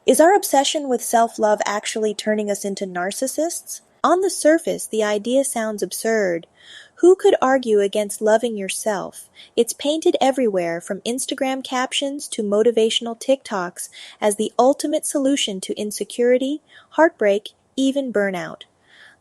Is our obsession with self-love actually turning us into narcissists? On the surface, the idea sounds absurd. Who could argue against loving yourself? It's painted everywhere, from Instagram captions to motivational TikToks, as the ultimate solution to insecurity, heartbreak, even burnout.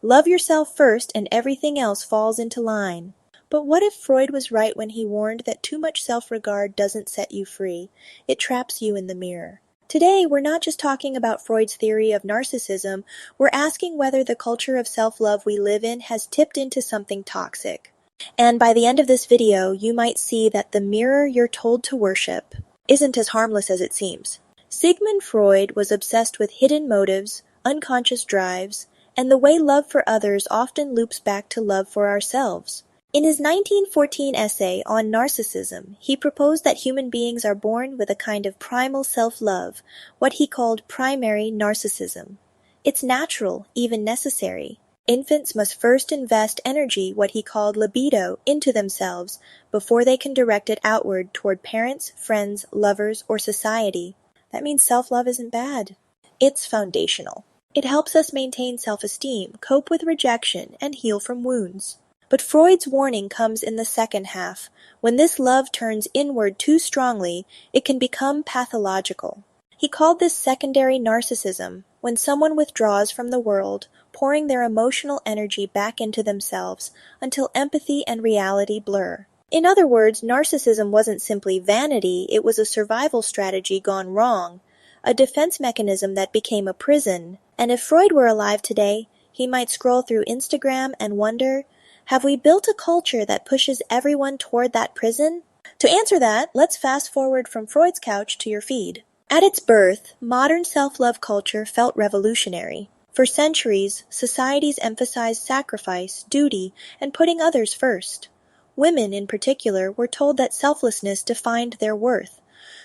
Love yourself first and everything else falls into line. But what if Freud was right when he warned that too much self-regard doesn't set you free? It traps you in the mirror. Today, we're not just talking about Freud's theory of narcissism, we're asking whether the culture of self-love we live in has tipped into something toxic. And by the end of this video, you might see that the mirror you're told to worship isn't as harmless as it seems. Sigmund Freud was obsessed with hidden motives, unconscious drives, and the way love for others often loops back to love for ourselves. In his 1914 essay on narcissism, he proposed that human beings are born with a kind of primal self-love, what he called primary narcissism. It's natural, even necessary. Infants must first invest energy, what he called libido, into themselves before they can direct it outward toward parents, friends, lovers, or society. That means self-love isn't bad. It's foundational. It helps us maintain self-esteem, cope with rejection, and heal from wounds. But Freud's warning comes in the second half. When this love turns inward too strongly, it can become pathological. He called this secondary narcissism, when someone withdraws from the world, pouring their emotional energy back into themselves until empathy and reality blur. In other words, narcissism wasn't simply vanity, it was a survival strategy gone wrong, a defense mechanism that became a prison. And if Freud were alive today, he might scroll through Instagram and wonder, have we built a culture that pushes everyone toward that prison? To answer that, let's fast forward from Freud's couch to your feed. At its birth, modern self-love culture felt revolutionary. For centuries, societies emphasized sacrifice, duty, and putting others first. Women, in particular, were told that selflessness defined their worth.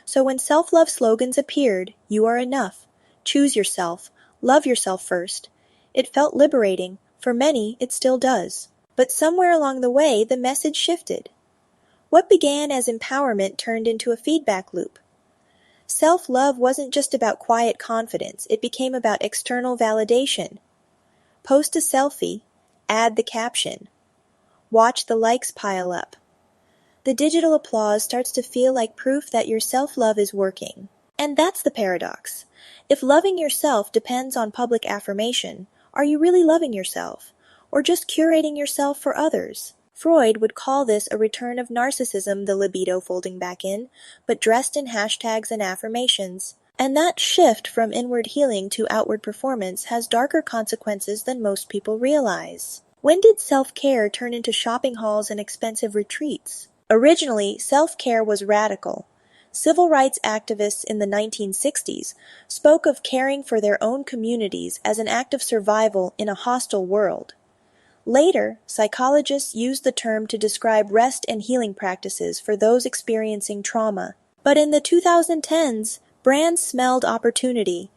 So when self-love slogans appeared, "You are enough," "Choose yourself," "Love yourself first," it felt liberating. For many, it still does. But somewhere along the way, the message shifted. What began as empowerment turned into a feedback loop. Self-love wasn't just about quiet confidence, it became about external validation. Post a selfie, add the caption. Watch the likes pile up. The digital applause starts to feel like proof that your self-love is working. And that's the paradox. If loving yourself depends on public affirmation, are you really loving yourself? Or just curating yourself for others? Freud would call this a return of narcissism, the libido folding back in, but dressed in hashtags and affirmations. And that shift from inward healing to outward performance has darker consequences than most people realize. When did self-care turn into shopping halls and expensive retreats? Originally, self-care was radical. Civil rights activists in the 1960s spoke of caring for their own communities as an act of survival in a hostile world. Later, psychologists used the term to describe rest and healing practices for those experiencing trauma. But in the 2010s, brands smelled opportunity.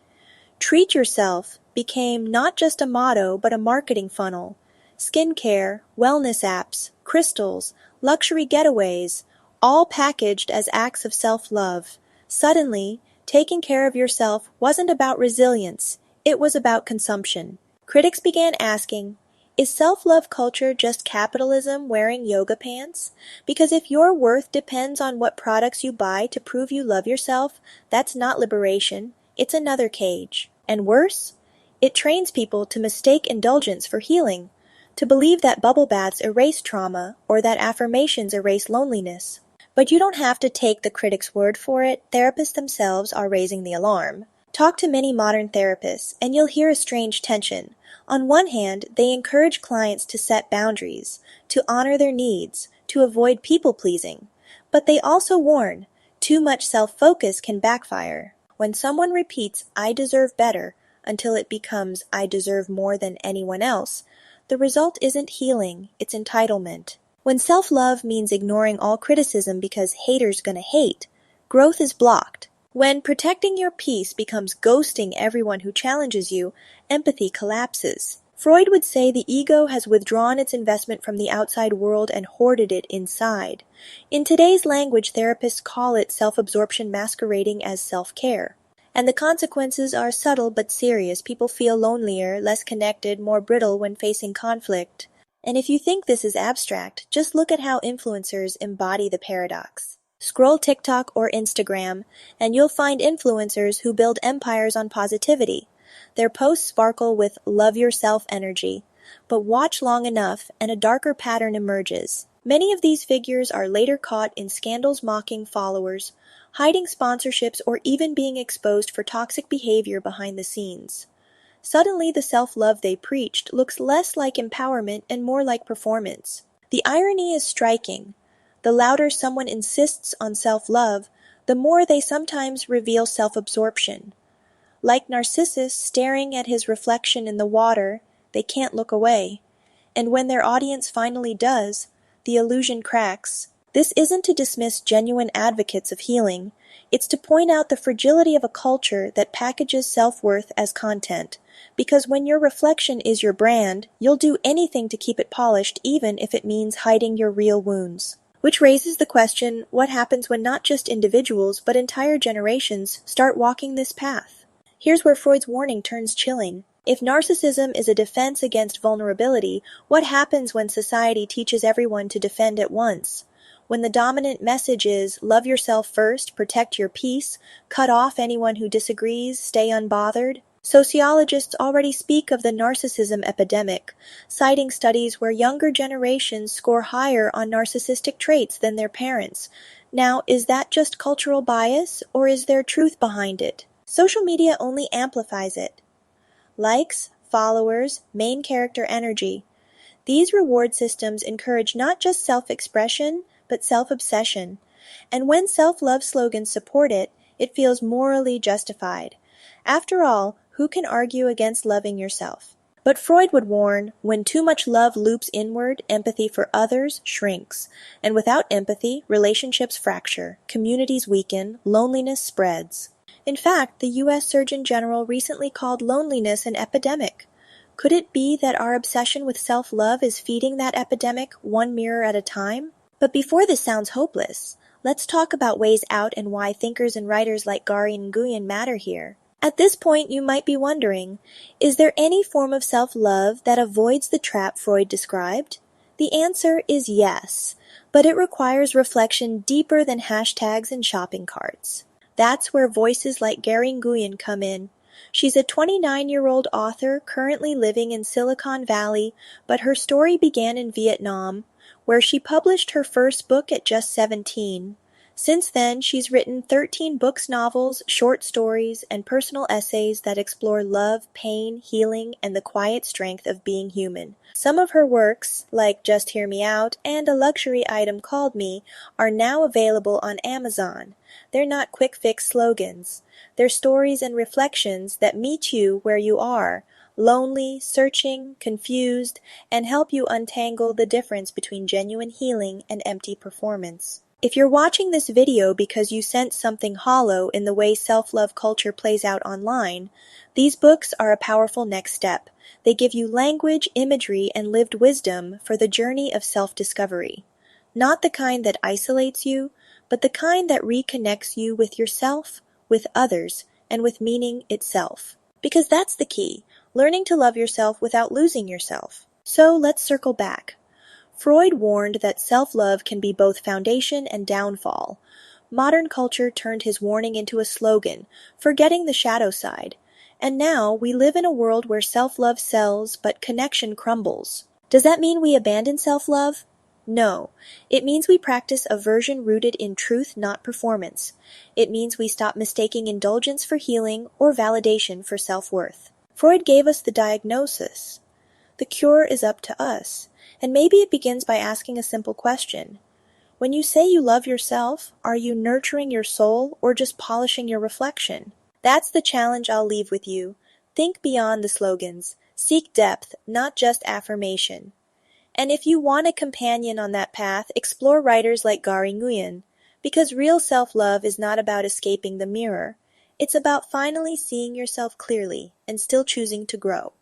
Treat yourself became not just a motto but a marketing funnel. Skincare, wellness apps, crystals, luxury getaways, all packaged as acts of self-love. Suddenly, taking care of yourself wasn't about resilience, it was about consumption. Critics began asking, is self-love culture just capitalism wearing yoga pants? Because if your worth depends on what products you buy to prove you love yourself, that's not liberation, it's another cage. And worse, it trains people to mistake indulgence for healing, to believe that bubble baths erase trauma or that affirmations erase loneliness. But you don't have to take the critic's word for it, therapists themselves are raising the alarm. Talk to many modern therapists, and you'll hear a strange tension. On one hand, they encourage clients to set boundaries, to honor their needs, to avoid people-pleasing. But they also warn, too much self-focus can backfire. When someone repeats, "I deserve better," until it becomes, "I deserve more than anyone else," the result isn't healing, it's entitlement. When self-love means ignoring all criticism because haters gonna hate, growth is blocked. When protecting your peace becomes ghosting everyone who challenges you, empathy collapses. Freud would say the ego has withdrawn its investment from the outside world and hoarded it inside. In today's language, therapists call it self-absorption masquerading as self-care. And the consequences are subtle but serious. People feel lonelier, less connected, more brittle when facing conflict. And if you think this is abstract, just look at how influencers embody the paradox. Scroll TikTok or Instagram, and you'll find influencers who build empires on positivity. Their posts sparkle with love yourself energy. But watch long enough, and a darker pattern emerges. Many of these figures are later caught in scandals mocking followers, hiding sponsorships, or even being exposed for toxic behavior behind the scenes. Suddenly, the self-love they preached looks less like empowerment and more like performance. The irony is striking. The louder someone insists on self-love, the more they sometimes reveal self-absorption. Like Narcissus staring at his reflection in the water, they can't look away. And when their audience finally does, the illusion cracks. This isn't to dismiss genuine advocates of healing. It's to point out the fragility of a culture that packages self-worth as content. Because when your reflection is your brand, you'll do anything to keep it polished, even if it means hiding your real wounds. Which raises the question, what happens when not just individuals, but entire generations start walking this path? Here's where Freud's warning turns chilling. If narcissism is a defense against vulnerability, what happens when society teaches everyone to defend at once? When the dominant message is, love yourself first, protect your peace, cut off anyone who disagrees, stay unbothered? Sociologists already speak of the narcissism epidemic, citing studies where younger generations score higher on narcissistic traits than their parents. Now, is that just cultural bias, or is there truth behind it? Social media only amplifies it. Likes, followers, main character energy. These reward systems encourage not just self-expression, but self-obsession. And when self-love slogans support it, it feels morally justified. After all, who can argue against loving yourself? But Freud would warn, when too much love loops inward, empathy for others shrinks. And without empathy, relationships fracture, communities weaken, loneliness spreads. In fact, the U.S. Surgeon General recently called loneliness an epidemic. Could it be that our obsession with self-love is feeding that epidemic one mirror at a time? But before this sounds hopeless, let's talk about ways out and why thinkers and writers like Gary Nguyen matter here. At this point, you might be wondering, is there any form of self-love that avoids the trap Freud described? The answer is yes, but it requires reflection deeper than hashtags and shopping carts. That's where voices like Gary Nguyen come in. She's a 29-year-old author currently living in Silicon Valley, but her story began in Vietnam, where she published her first book at just 17. Since then, she's written 13 books, novels, short stories, and personal essays that explore love, pain, healing, and the quiet strength of being human. Some of her works, like Just Hear Me Out and a luxury item called Me, are now available on Amazon. They're not quick-fix slogans. They're stories and reflections that meet you where you are, lonely, searching, confused, and help you untangle the difference between genuine healing and empty performance. If you're watching this video because you sense something hollow in the way self-love culture plays out online, these books are a powerful next step. They give you language, imagery, and lived wisdom for the journey of self-discovery. Not the kind that isolates you, but the kind that reconnects you with yourself, with others, and with meaning itself. Because that's the key, learning to love yourself without losing yourself. So let's circle back. Freud warned that self-love can be both foundation and downfall. Modern culture turned his warning into a slogan, forgetting the shadow side. And now we live in a world where self-love sells, but connection crumbles. Does that mean we abandon self-love? No. It means we practice a version rooted in truth, not performance. It means we stop mistaking indulgence for healing or validation for self-worth. Freud gave us the diagnosis. The cure is up to us. And maybe it begins by asking a simple question. When you say you love yourself, are you nurturing your soul or just polishing your reflection? That's the challenge I'll leave with you. Think beyond the slogans. Seek depth, not just affirmation. And if you want a companion on that path, explore writers like Gary Nguyen. Because real self-love is not about escaping the mirror. It's about finally seeing yourself clearly and still choosing to grow.